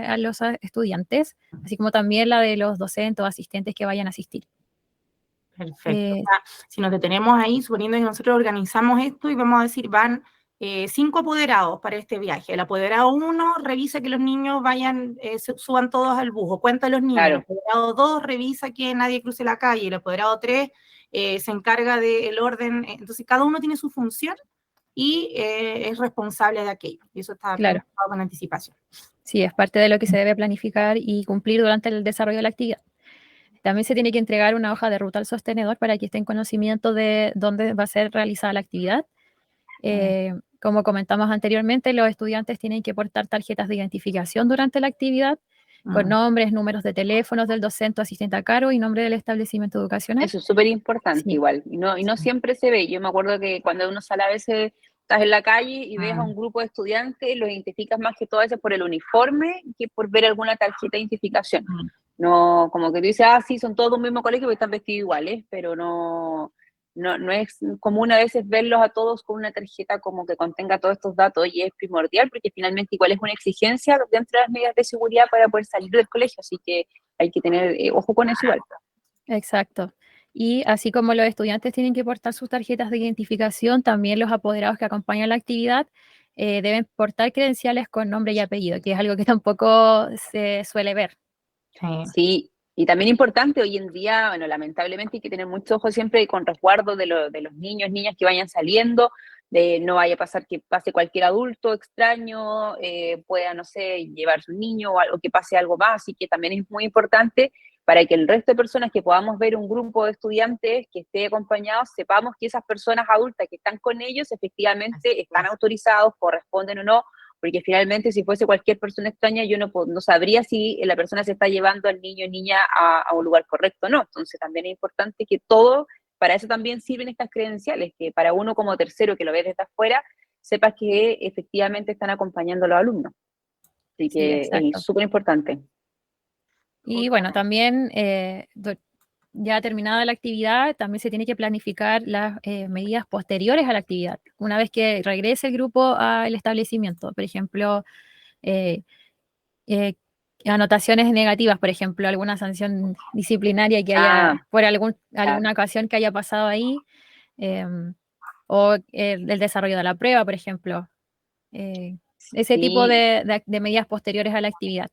a los estudiantes, así como también la de los docentes o asistentes que vayan a asistir. Perfecto. O sea, si nos detenemos ahí, suponiendo que nosotros organizamos esto y vamos a decir, van 5 apoderados para este viaje. El apoderado 1 revisa que los niños vayan, suban todos al bus, o cuenta a los niños. Claro. El apoderado 2 revisa que nadie cruce la calle. El apoderado 3 se encarga del orden. Entonces, cada uno tiene su función y es responsable de aquello. Y eso está planificado con anticipación. Sí, es parte de lo que se debe planificar y cumplir durante el desarrollo de la actividad. También se tiene que entregar una hoja de ruta al sostenedor para que esté en conocimiento de dónde va a ser realizada la actividad. Como comentamos anteriormente, los estudiantes tienen que portar tarjetas de identificación durante la actividad, con nombres, números de teléfonos del docente o asistente a cargo y nombre del establecimiento educacional. Eso es súper importante igual, y no siempre se ve. Yo me acuerdo que cuando uno sale a veces, estás en la calle y ves a un grupo de estudiantes, los identificas más que todo a veces por el uniforme que por ver alguna tarjeta de identificación. No, como que tú dices, sí, son todos de un mismo colegio porque están vestidos iguales, pero no es común a veces verlos a todos con una tarjeta como que contenga todos estos datos, y es primordial porque finalmente igual es una exigencia dentro de las medidas de seguridad para poder salir del colegio, así que hay que tener ojo con eso igual. Exacto. Y así como los estudiantes tienen que portar sus tarjetas de identificación, también los apoderados que acompañan la actividad deben portar credenciales con nombre y apellido, que es algo que tampoco se suele ver. Sí, y también importante hoy en día, bueno, lamentablemente hay que tener mucho ojo siempre con resguardo de los niños, niñas que vayan saliendo, de no vaya a pasar que pase cualquier adulto extraño, pueda, no sé, llevar su niño o algo, que pase algo más, y que también es muy importante para que el resto de personas que podamos ver un grupo de estudiantes que esté acompañados, sepamos que esas personas adultas que están con ellos efectivamente están autorizados, corresponden o no, porque finalmente si fuese cualquier persona extraña yo no sabría si la persona se está llevando al niño o niña a un lugar correcto o no. Entonces también es importante que todo, para eso también sirven estas credenciales, que para uno como tercero que lo ve desde afuera, sepas que efectivamente están acompañando a los alumnos. Así Sí, que exacto. es súper importante. Y bueno, también ya terminada la actividad, también se tiene que planificar las medidas posteriores a la actividad. Una vez que regrese el grupo al establecimiento, por ejemplo, eh, eh, anotaciones negativas, por ejemplo, alguna sanción disciplinaria que haya, por alguna ocasión que haya pasado ahí, o el desarrollo de la prueba, por ejemplo. Ese tipo Sí. de medidas posteriores a la actividad.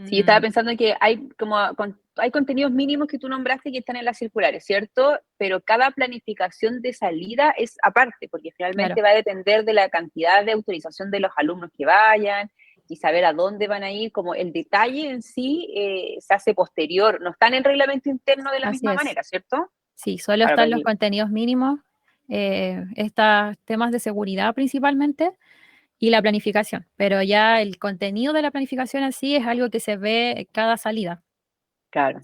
Sí, estaba pensando que hay contenidos mínimos que tú nombraste que están en las circulares, ¿cierto? Pero cada planificación de salida es aparte, porque finalmente Claro. va a depender de la cantidad de autorización de los alumnos que vayan y saber a dónde van a ir, como el detalle en sí se hace posterior, no está en el reglamento interno de la Así misma es. manera, ¿cierto? Sí, solo Claro, están para los que- contenidos mínimos, estos temas de seguridad principalmente, y la planificación. Pero ya el contenido de la planificación en sí es algo que se ve cada salida. claro.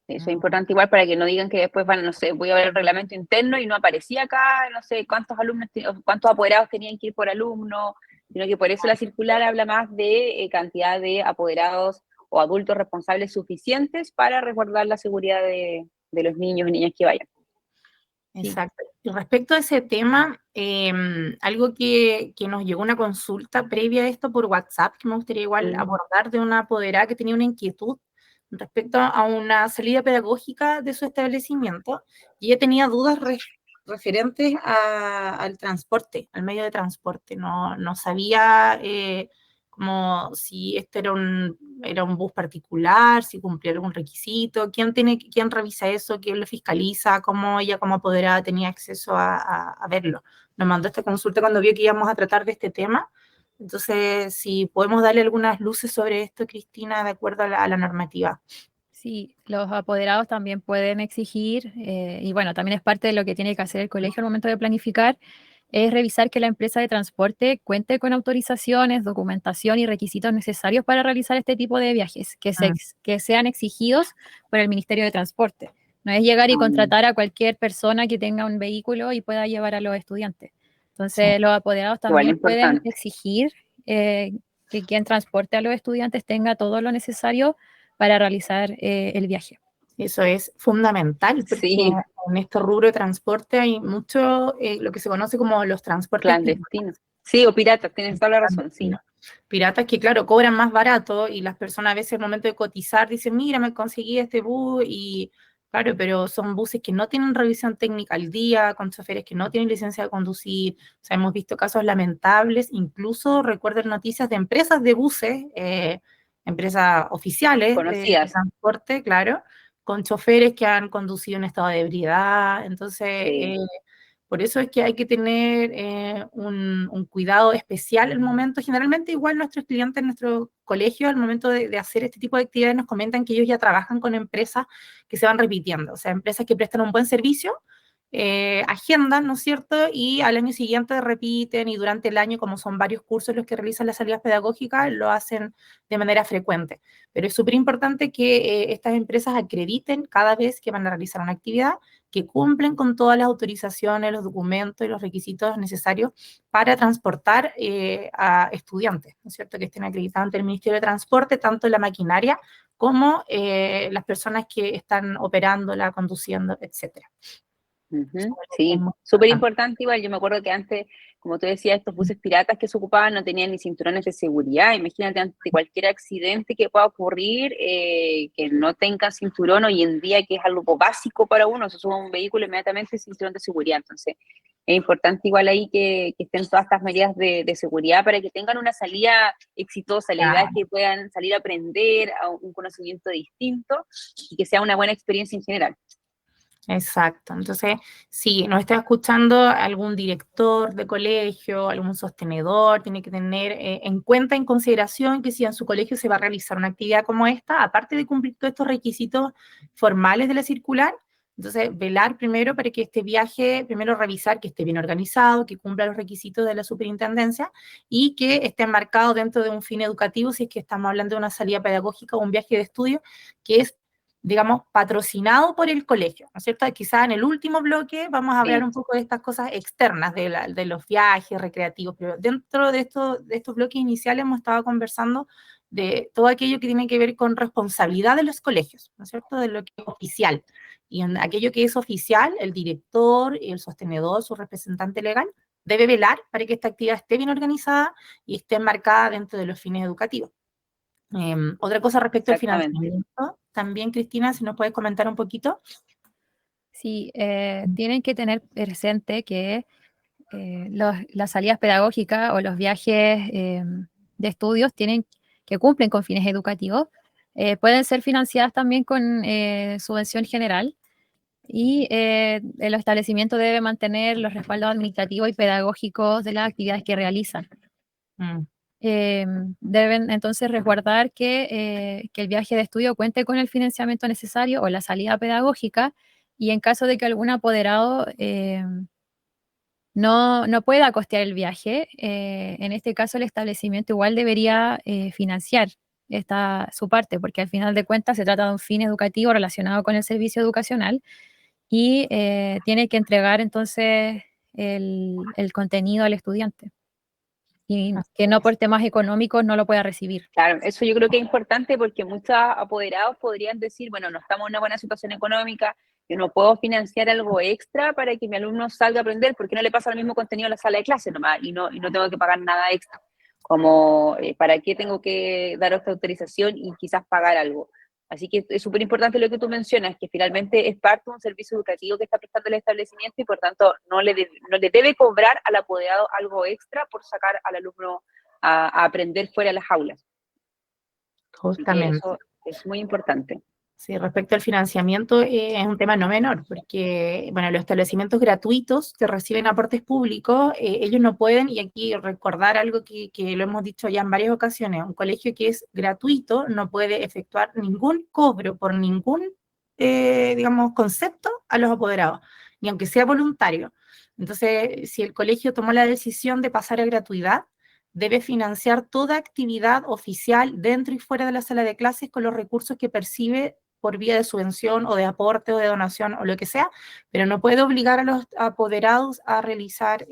Eso es importante igual para que no digan que después van, no sé, voy a ver el reglamento interno y no aparecía acá, no sé, cuántos alumnos, cuántos apoderados tenían que ir por alumno, sino que por eso la circular habla más de cantidad de apoderados o adultos responsables suficientes para resguardar la seguridad de los niños y niñas que vayan. Exacto. Y respecto a ese tema, algo que nos llegó una consulta previa a esto por WhatsApp, que me gustaría igual abordar de una apoderada que tenía una inquietud respecto a una salida pedagógica de su establecimiento, y ella tenía dudas referentes al transporte, al medio de transporte. No sabía como si este era un bus particular, si cumplía algún requisito, quién revisa eso, quién lo fiscaliza, cómo ella como apoderada tenía acceso a verlo. Nos mandó esta consulta cuando vio que íbamos a tratar de este tema. Entonces, si podemos darle algunas luces sobre esto, Cristina, de acuerdo a la normativa. Sí, los apoderados también pueden exigir, y bueno, también es parte de lo que tiene que hacer el colegio al momento de planificar, es revisar que la empresa de transporte cuente con autorizaciones, documentación y requisitos necesarios para realizar este tipo de viajes, que sean exigidos por el Ministerio de Transporte. No es llegar y contratar a cualquier persona que tenga un vehículo y pueda llevar a los estudiantes. Entonces, los apoderados también pueden exigir que quien transporte a los estudiantes tenga todo lo necesario para realizar el viaje. Eso es fundamental, porque en este rubro de transporte hay mucho lo que se conoce como los transportes clandestinos. Sí, o piratas, tienes toda la razón, sí. Piratas que, claro, cobran más barato y las personas a veces al momento de cotizar dicen, mira, me conseguí este bus y, claro, pero son buses que no tienen revisión técnica al día, con choferes que no tienen licencia de conducir. O sea, hemos visto casos lamentables, incluso recuerden noticias de empresas de buses, empresas oficiales de transporte, claro, con choferes que han conducido en estado de ebriedad. Entonces, por eso es que hay que tener un cuidado especial al momento. Generalmente igual nuestros clientes en nuestro colegio al momento de hacer este tipo de actividades nos comentan que ellos ya trabajan con empresas que se van repitiendo, o sea, empresas que prestan un buen servicio, agendan, ¿no es cierto? Y al año siguiente repiten, y durante el año, como son varios cursos los que realizan las salidas pedagógicas, lo hacen de manera frecuente. Pero es súper importante que estas empresas acrediten cada vez que van a realizar una actividad, que cumplen con todas las autorizaciones, los documentos y los requisitos necesarios para transportar a estudiantes, ¿no es cierto?, que estén acreditados ante el Ministerio de Transporte, tanto la maquinaria como las personas que están operándola, conduciendo, etcétera. Sí, súper importante igual. Yo me acuerdo que antes, como tú decías, estos buses piratas que se ocupaban no tenían ni cinturones de seguridad. Imagínate, ante cualquier accidente que pueda ocurrir, que no tengan cinturón hoy en día, que es algo básico para uno, se sube a un vehículo inmediatamente sin cinturón de seguridad. Entonces, es importante igual ahí que estén todas estas medidas de seguridad para que tengan una salida exitosa, la idea es que puedan salir a aprender a un conocimiento distinto y que sea una buena experiencia en general. Exacto. Entonces, si nos está escuchando algún director de colegio, algún sostenedor, tiene que tener en cuenta, en consideración, que si en su colegio se va a realizar una actividad como esta, aparte de cumplir todos estos requisitos formales de la circular, entonces velar primero para que este viaje, primero revisar que esté bien organizado, que cumpla los requisitos de la superintendencia y que esté enmarcado dentro de un fin educativo, si es que estamos hablando de una salida pedagógica o un viaje de estudio, que es, digamos, patrocinado por el colegio, ¿no es cierto? Quizá en el último bloque vamos a hablar un poco de estas cosas externas, de los viajes recreativos, pero dentro de estos bloques iniciales hemos estado conversando de todo aquello que tiene que ver con responsabilidad de los colegios, ¿no es cierto? De lo que es oficial. Y en aquello que es oficial, el director, el sostenedor, su representante legal, debe velar para que esta actividad esté bien organizada y esté enmarcada dentro de los fines educativos. Otra cosa respecto al financiamiento, también, Cristina, si nos puedes comentar un poquito. Sí, tienen que tener presente que las salidas pedagógicas o los viajes de estudios que cumplen con fines educativos pueden ser financiadas también con subvención general y el establecimiento debe mantener los respaldos administrativos y pedagógicos de las actividades que realizan. Deben entonces resguardar que el viaje de estudio cuente con el financiamiento necesario o la salida pedagógica, y en caso de que algún apoderado no pueda costear el viaje, en este caso el establecimiento igual debería financiar su parte, porque al final de cuentas se trata de un fin educativo relacionado con el servicio educacional y tiene que entregar entonces el contenido al estudiante, y que no por temas económicos no lo pueda recibir. Claro, eso yo creo que es importante porque muchos apoderados podrían decir, bueno, no estamos en una buena situación económica, yo no puedo financiar algo extra para que mi alumno salga a aprender, porque no le pasa el mismo contenido en la sala de clase nomás y no tengo que pagar nada extra. Como, ¿para qué tengo que dar esta autorización y quizás pagar algo? Así que es súper importante lo que tú mencionas, que finalmente es parte de un servicio educativo que está prestando el establecimiento y por tanto no le debe cobrar al apoderado algo extra por sacar al alumno a aprender fuera de las aulas. Justamente. Eso es muy importante. Sí, respecto al financiamiento, es un tema no menor, porque, bueno, los establecimientos gratuitos que reciben aportes públicos, ellos no pueden, y aquí recordar algo que lo hemos dicho ya en varias ocasiones, un colegio que es gratuito no puede efectuar ningún cobro por ningún, digamos, concepto a los apoderados, ni aunque sea voluntario. Entonces, si el colegio tomó la decisión de pasar a gratuidad, debe financiar toda actividad oficial dentro y fuera de la sala de clases con los recursos que percibe por vía de subvención o de aporte o de donación o lo que sea, pero no puede obligar a los apoderados a realizar,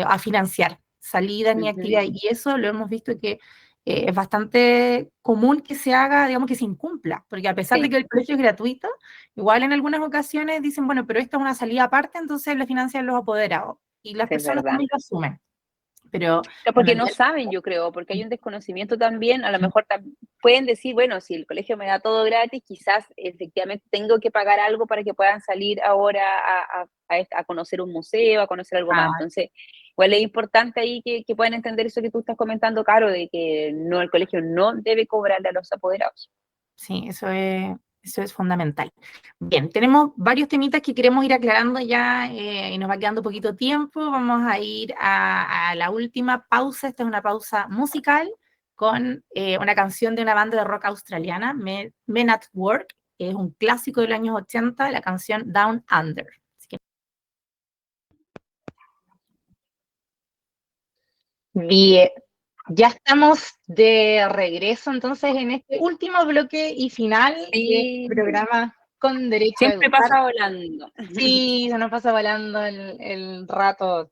a financiar salidas ni actividades. Y eso lo hemos visto que es bastante común que se haga, digamos, que se incumpla, porque a pesar de que el colegio es gratuito, igual en algunas ocasiones dicen, bueno, pero esta es una salida aparte, entonces le financian los apoderados. Y las personas también lo asumen. Pero porque no saben, yo creo, porque hay un desconocimiento también, a lo mejor pueden decir, bueno, si el colegio me da todo gratis, quizás efectivamente tengo que pagar algo para que puedan salir ahora a conocer un museo, a conocer algo más. Entonces, igual es importante ahí que puedan entender eso que tú estás comentando, Caro, de que el colegio no debe cobrarle a los apoderados. Sí, eso es fundamental. Bien, tenemos varios temitas que queremos ir aclarando ya y nos va quedando poquito tiempo. Vamos a ir a la última pausa. Esta es una pausa musical con una canción de una banda de rock australiana, Men at Work, que es un clásico de los años 80, la canción Down Under. Bien, ya estamos de regreso entonces en este último bloque y final del programa Con Derecho a Educar. Siempre pasa volando. Sí, se nos pasa volando el rato.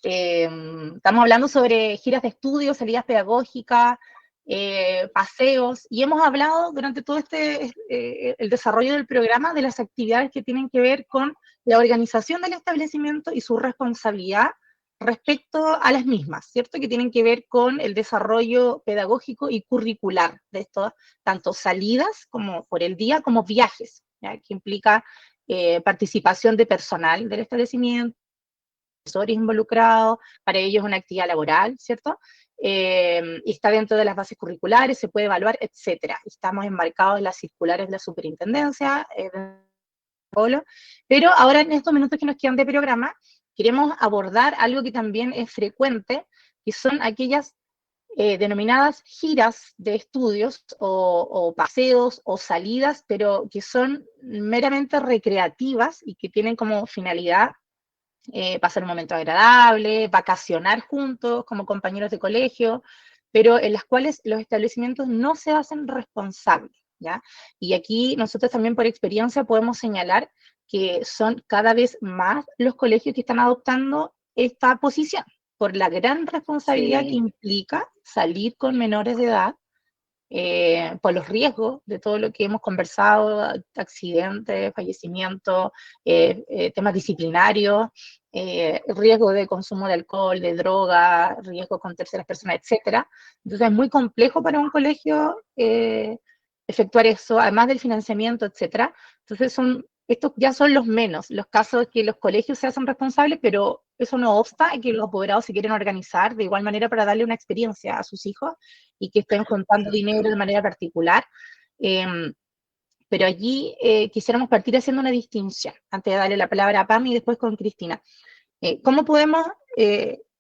Estamos hablando sobre giras de estudio, salidas pedagógicas, paseos, y hemos hablado durante todo el desarrollo del programa de las actividades que tienen que ver con la organización del establecimiento y su responsabilidad respecto a las mismas, ¿cierto? Que tienen que ver con el desarrollo pedagógico y curricular de esto, tanto salidas como por el día, como viajes, ¿ya? Que implica participación de personal del establecimiento, profesores involucrados, para ellos es una actividad laboral, ¿cierto? Y está dentro de las bases curriculares, se puede evaluar, etcétera. Estamos enmarcados en las circulares de la superintendencia, pero ahora en estos minutos que nos quedan de programa, queremos abordar algo que también es frecuente, que son aquellas denominadas giras de estudios o paseos o salidas, pero que son meramente recreativas y que tienen como finalidad pasar un momento agradable, vacacionar juntos como compañeros de colegio, pero en las cuales los establecimientos no se hacen responsables, ¿ya? Y aquí nosotros también por experiencia podemos señalar que son cada vez más los colegios que están adoptando esta posición, por la gran responsabilidad que implica salir con menores de edad, por los riesgos de todo lo que hemos conversado, accidentes, fallecimientos, temas disciplinarios, riesgo de consumo de alcohol, de droga, riesgo con terceras personas, etcétera. Entonces es muy complejo para un colegio efectuar eso, además del financiamiento, etcétera. Entonces estos ya son los menos, los casos que los colegios se hacen responsables, pero eso no obsta que los apoderados se quieren organizar de igual manera para darle una experiencia a sus hijos y que estén juntando dinero de manera particular. Pero allí quisiéramos partir haciendo una distinción, antes de darle la palabra a Pam y después con Cristina. ¿Cómo podemos,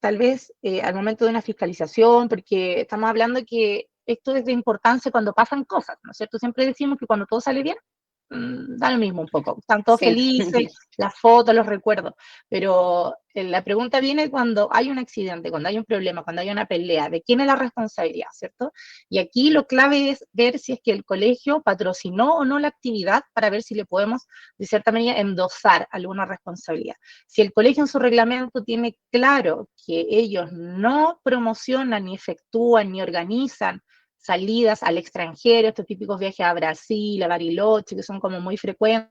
tal vez, al momento de una fiscalización, porque estamos hablando que esto es de importancia cuando pasan cosas, ¿no es cierto? Siempre decimos que cuando todo sale bien, da lo mismo un poco, están todos felices, las fotos, los recuerdos, pero la pregunta viene cuando hay un accidente, cuando hay un problema, cuando hay una pelea, ¿de quién es la responsabilidad, cierto? Y aquí lo clave es ver si es que el colegio patrocinó o no la actividad para ver si le podemos, de cierta manera, endosar alguna responsabilidad. Si el colegio en su reglamento tiene claro que ellos no promocionan, ni efectúan, ni organizan salidas al extranjero, estos típicos viajes a Brasil, a Bariloche, que son como muy frecuentes,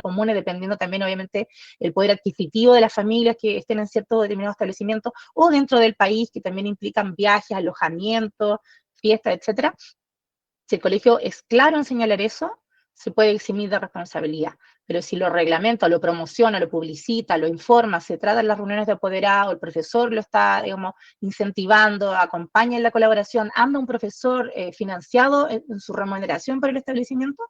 comunes, dependiendo también, obviamente, el poder adquisitivo de las familias que estén en cierto determinado establecimiento, o dentro del país, que también implican viajes, alojamientos, fiestas, etcétera. Si el colegio es claro en señalar eso, se puede eximir de responsabilidad. Pero si lo reglamenta, lo promociona, lo publicita, lo informa, se trata en las reuniones de apoderado, el profesor lo está, digamos, incentivando, acompaña en la colaboración, anda un profesor financiado en su remuneración para el establecimiento,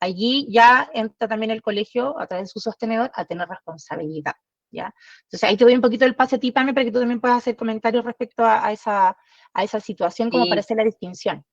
allí ya entra también el colegio, a través de su sostenedor, a tener responsabilidad, ¿ya? Entonces ahí te doy un poquito el pase a ti, Pame, para que tú también puedas hacer comentarios respecto a esa situación, como para hacer la distinción.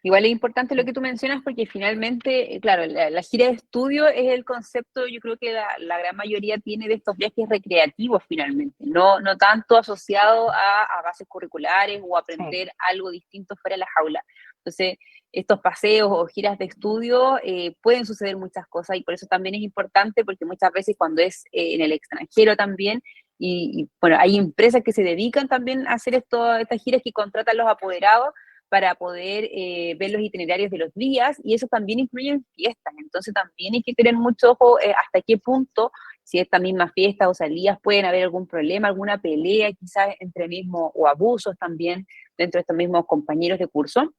Igual es importante lo que tú mencionas porque finalmente, claro, la gira de estudio es el concepto, yo creo que la gran mayoría tiene de estos viajes recreativos finalmente, no tanto asociado a bases curriculares o aprender algo distinto fuera de la jaula. Entonces, estos paseos o giras de estudio pueden suceder muchas cosas y por eso también es importante porque muchas veces cuando es en el extranjero también, y bueno, hay empresas que se dedican también a hacer estas giras que contratan los apoderados para poder ver los itinerarios de los días, y eso también influye en fiestas, entonces también hay que tener mucho ojo hasta qué punto, si estas mismas fiestas o salidas pueden haber algún problema, alguna pelea quizás entre mismos, o abusos también dentro de estos mismos compañeros de curso.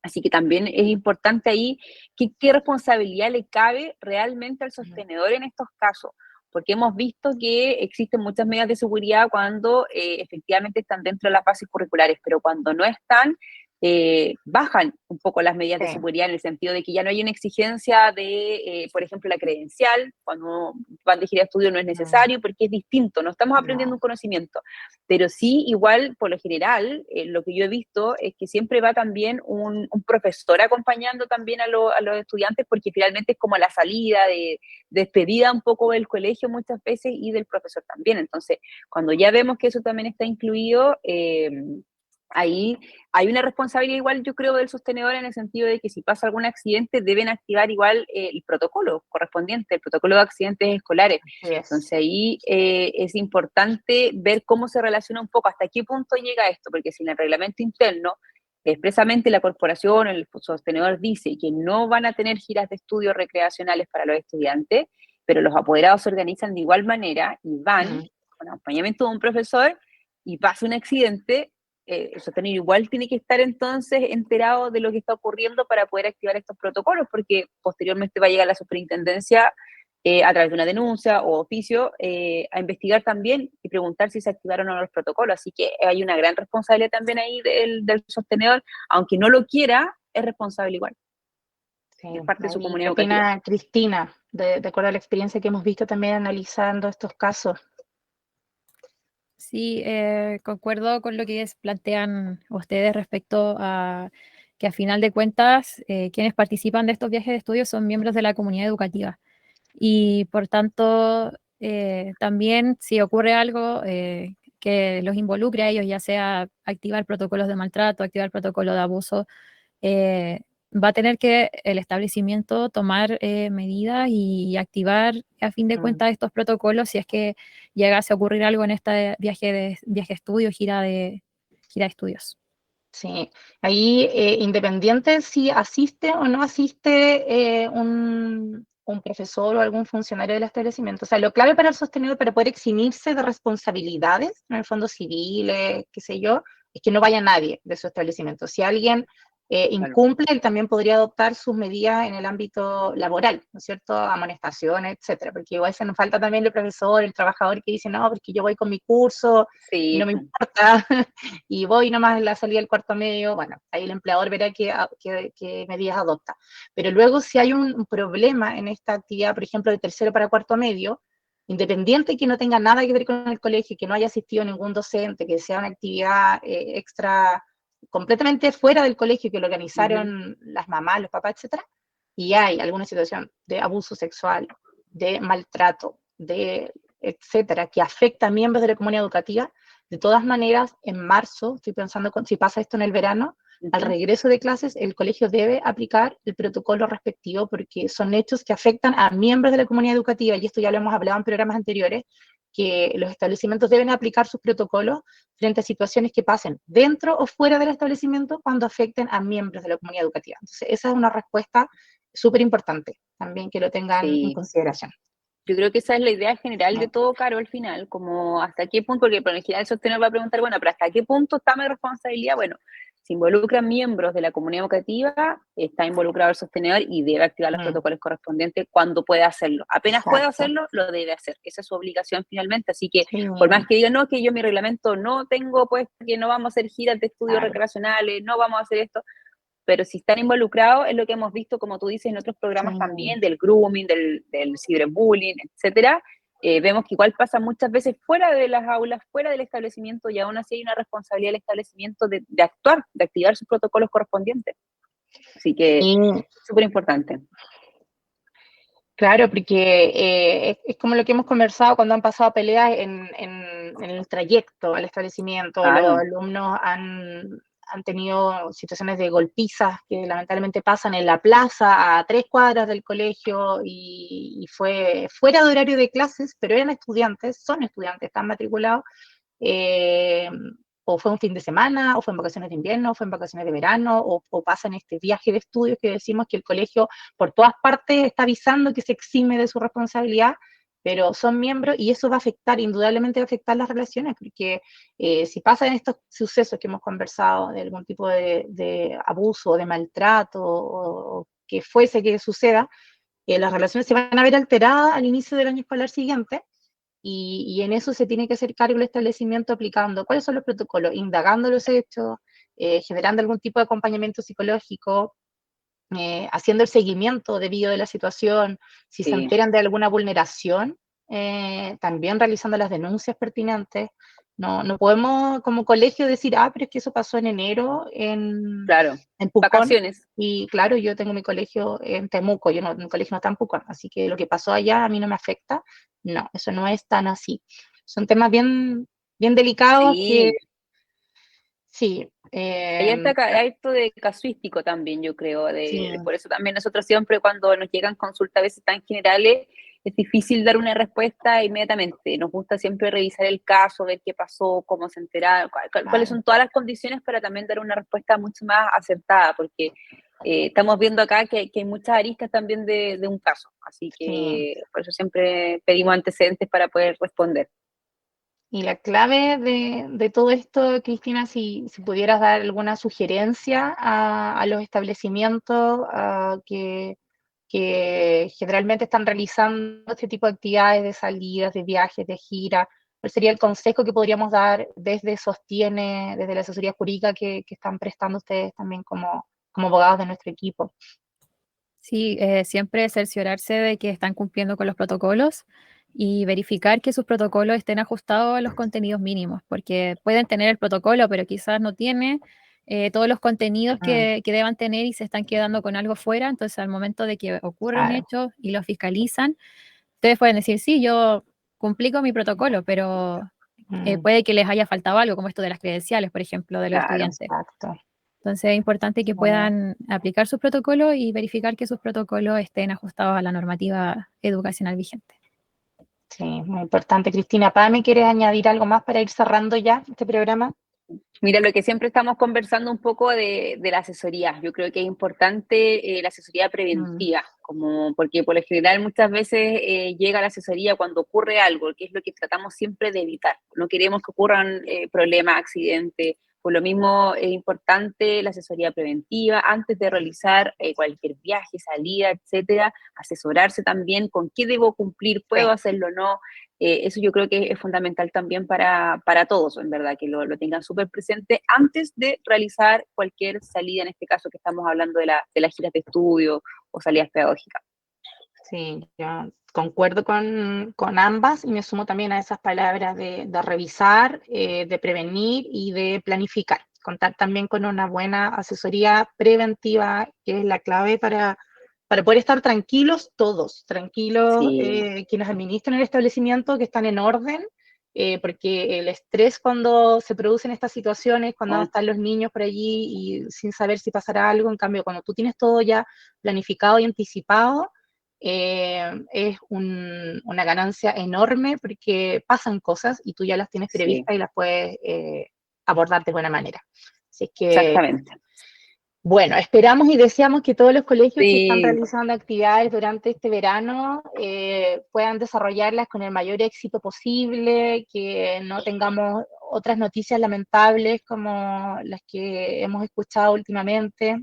Así que también es importante ahí qué responsabilidad le cabe realmente al sostenedor en estos casos, porque hemos visto que existen muchas medidas de seguridad cuando efectivamente están dentro de las bases curriculares, pero cuando no están, bajan un poco las medidas de seguridad en el sentido de que ya no hay una exigencia de, por ejemplo, la credencial, cuando van de gira de estudio no es necesario porque es distinto, no estamos aprendiendo un conocimiento, pero sí, igual, por lo general, lo que yo he visto es que siempre va también un profesor acompañando también a los estudiantes porque finalmente es como la salida de despedida un poco del colegio muchas veces y del profesor también, entonces, cuando ya vemos que eso también está incluido, ahí hay una responsabilidad igual, yo creo, del sostenedor en el sentido de que si pasa algún accidente deben activar igual el protocolo correspondiente, el protocolo de accidentes escolares. Entonces ahí es importante ver cómo se relaciona un poco, hasta qué punto llega esto, porque si en el reglamento interno expresamente la corporación, el sostenedor dice que no van a tener giras de estudios recreacionales para los estudiantes, pero los apoderados se organizan de igual manera y van con acompañamiento de un profesor y pasa un accidente, el sostenedor igual tiene que estar entonces enterado de lo que está ocurriendo para poder activar estos protocolos, porque posteriormente va a llegar la superintendencia a través de una denuncia o oficio, a investigar también y preguntar si se activaron o no los protocolos. Así que hay una gran responsabilidad también ahí del sostenedor, aunque no lo quiera, es responsable igual. Sí. Es parte de su ¿Y comunidad qué educativa. opina Cristina, de acuerdo a la experiencia que hemos visto también analizando estos casos? Sí, concuerdo con lo que plantean ustedes respecto a que a final de cuentas quienes participan de estos viajes de estudio son miembros de la comunidad educativa y por tanto también si ocurre algo que los involucre a ellos, ya sea activar protocolos de maltrato, activar protocolo de abuso, eh, va a tener que el establecimiento tomar medidas y activar a fin de cuentas estos protocolos si es que llegase a ocurrir algo en este viaje de estudio, gira de estudios. Sí, ahí independiente si asiste o no asiste un profesor o algún funcionario del establecimiento. O sea, lo clave para el sostenedor, para poder eximirse de responsabilidades, en el fondo civiles, qué sé yo, es que no vaya nadie de su establecimiento. Si alguien incumple, él también podría adoptar sus medidas en el ámbito laboral, ¿no es cierto? Amonestaciones, etcétera, porque igual se nos falta también el profesor, el trabajador que dice, no, porque yo voy con mi curso y Sí, no me importa, y voy nomás a la salida del cuarto medio, bueno, ahí el empleador verá qué medidas adopta. Pero luego si hay un problema en esta actividad, por ejemplo, de tercero para cuarto medio, independiente que no tenga nada que ver con el colegio, que no haya asistido ningún docente, que sea una actividad extra completamente fuera del colegio, que lo organizaron las mamás, los papás, etcétera, y hay alguna situación de abuso sexual, de maltrato, de etcétera, que afecta a miembros de la comunidad educativa, de todas maneras, en marzo, estoy pensando si pasa esto en el verano, al regreso de clases, el colegio debe aplicar el protocolo respectivo porque son hechos que afectan a miembros de la comunidad educativa, y esto ya lo hemos hablado en programas anteriores, que los establecimientos deben aplicar sus protocolos frente a situaciones que pasen dentro o fuera del establecimiento cuando afecten a miembros de la comunidad educativa. Entonces, esa es una respuesta súper importante, también que lo tengan en sí. consideración. Yo creo que esa es la idea general de todo, Caro, al final, como hasta qué punto, porque por el general el sostenedor va a preguntar, bueno, pero ¿hasta qué punto está mi responsabilidad? Bueno, si involucran miembros de la comunidad educativa, está involucrado el sostenedor y debe activar los protocolos correspondientes cuando pueda hacerlo. Apenas pueda hacerlo, lo debe hacer. Esa es su obligación finalmente. Así que, por más que digan, no, que yo mi reglamento no tengo, pues, que no vamos a hacer giras de estudios recreacionales, no vamos a hacer esto, pero si están involucrados es lo que hemos visto, como tú dices, en otros programas también, del grooming, del ciberbullying, etcétera. Vemos que igual pasa muchas veces fuera de las aulas, fuera del establecimiento, y aún así hay una responsabilidad del establecimiento de actuar, de activar sus protocolos correspondientes. Así que, súper importante. Claro, porque es como lo que hemos conversado cuando han pasado peleas en el trayecto al establecimiento, Claro. los alumnos han tenido situaciones de golpizas que lamentablemente pasan en la plaza a 3 cuadras del colegio y fue fuera de horario de clases, pero eran estudiantes, son estudiantes, están matriculados, o fue un fin de semana, o fue en vacaciones de invierno, o fue en vacaciones de verano, o pasa en este viaje de estudios que decimos que el colegio por todas partes está avisando que se exime de su responsabilidad, pero son miembros y eso va a afectar, indudablemente va a afectar las relaciones, porque si pasan estos sucesos que hemos conversado, de algún tipo de abuso, de maltrato, o que fuese que suceda, las relaciones se van a ver alteradas al inicio del año escolar siguiente, y en eso se tiene que hacer cargo el establecimiento aplicando cuáles son los protocolos, indagando los hechos, generando algún tipo de acompañamiento psicológico, haciendo el seguimiento debido de la situación, si se enteran de alguna vulneración, también realizando las denuncias pertinentes. No podemos como colegio decir, pero es que eso pasó en enero en Pucón. Vacaciones. Y claro, yo tengo mi colegio en Temuco, mi colegio no está en Pucón, así que lo que pasó allá a mí no me afecta. No, eso no es tan así. Son temas bien delicados que sí. Hay esto de casuístico también, yo creo, Sí. por eso también nosotros siempre cuando nos llegan consultas a veces tan generales, es difícil dar una respuesta inmediatamente. Nos gusta siempre revisar el caso, ver qué pasó, cómo se enteraron, cuáles son todas las condiciones para también dar una respuesta mucho más acertada, porque estamos viendo acá que hay muchas aristas también de un caso, así que por eso siempre pedimos antecedentes para poder responder. Y la clave de todo esto, Cristina, si pudieras dar alguna sugerencia a los establecimientos que que generalmente están realizando este tipo de actividades, de salidas, de viajes, de giras. ¿Cuál sería el consejo que podríamos dar desde Sostiene, desde la asesoría jurídica que están prestando ustedes también como abogados de nuestro equipo? Sí, siempre cerciorarse de que están cumpliendo con los protocolos y verificar que sus protocolos estén ajustados a los contenidos mínimos, porque pueden tener el protocolo, pero quizás no tiene todos los contenidos que deban tener y se están quedando con algo fuera. Entonces, al momento de que ocurre un Claro. hecho y lo fiscalizan, ustedes pueden decir, sí, yo cumplí con mi protocolo, pero puede que les haya faltado algo, como esto de las credenciales, por ejemplo, de los Claro, estudiantes. exacto. Entonces es importante que Bueno. puedan aplicar sus protocolos y verificar que sus protocolos estén ajustados a la normativa educacional vigente. Sí, muy importante. Cristina, ¿me quieres añadir algo más para ir cerrando ya este programa? Mira, lo que siempre estamos conversando un poco de la asesoría. Yo creo que es importante la asesoría preventiva, porque por lo general muchas veces llega la asesoría cuando ocurre algo, que es lo que tratamos siempre de evitar. No queremos que ocurran problemas, accidentes. Por lo mismo es importante la asesoría preventiva antes de realizar cualquier viaje, salida, etcétera. Asesorarse también con qué debo cumplir, puedo hacerlo o no. Eso yo creo que es fundamental también para todos, en verdad, que lo tengan súper presente antes de realizar cualquier salida, en este caso que estamos hablando de las giras de estudio o salidas pedagógicas. Sí, yo concuerdo con ambas y me sumo también a esas palabras de revisar, de prevenir y de planificar. Contar también con una buena asesoría preventiva, que es la clave para poder estar tranquilos todos, tranquilos Sí. quienes administran el establecimiento, que están en orden, porque el estrés cuando se producen estas situaciones, cuando están los niños por allí y sin saber si pasará algo, en cambio, cuando tú tienes todo ya planificado y anticipado, es una ganancia enorme porque pasan cosas y tú ya las tienes previstas y las puedes abordar de buena manera. Así es que, Exactamente. bueno, esperamos y deseamos que todos los colegios que están Sí. realizando actividades durante este verano puedan desarrollarlas con el mayor éxito posible, que no tengamos otras noticias lamentables como las que hemos escuchado últimamente,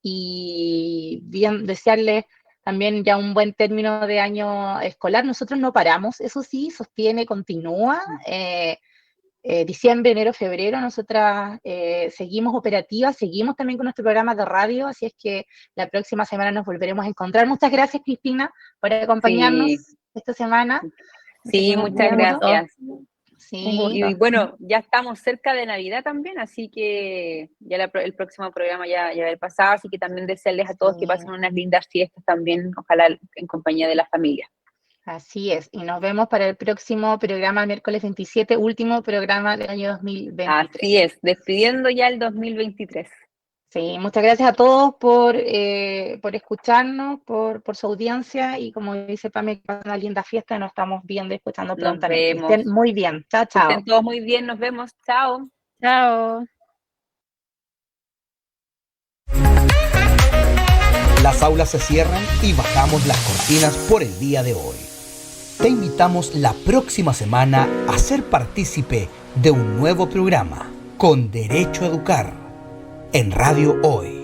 y bien desearles también ya un buen término de año escolar. Nosotros no paramos, eso sí, Sostiene, continúa. Diciembre, enero, febrero, nosotras seguimos operativas, seguimos también con nuestro programa de radio, así es que la próxima semana nos volveremos a encontrar. Muchas gracias, Cristina, por acompañarnos esta semana. Sí, muchas gracias. Sí. Y bueno, ya estamos cerca de Navidad también, así que ya el próximo programa ya va a haber pasado, así que también desearles a todos que pasen unas lindas fiestas también, ojalá en compañía de la familia. Así es, y nos vemos para el próximo programa, miércoles 27, último programa del año 2023. Así es, despidiendo ya el 2023. Sí, muchas gracias a todos por escucharnos, por su audiencia, y como dice Pame, que pasen una linda fiesta, nos estamos viendo y escuchando prontamente. Nos vemos. Estén muy bien, chao, chao. Estén todos muy bien, nos vemos, chao. Chao. Las aulas se cierran y bajamos las cortinas por el día de hoy. Te invitamos la próxima semana a ser partícipe de un nuevo programa, Con Derecho a Educar, en Radio Hoy.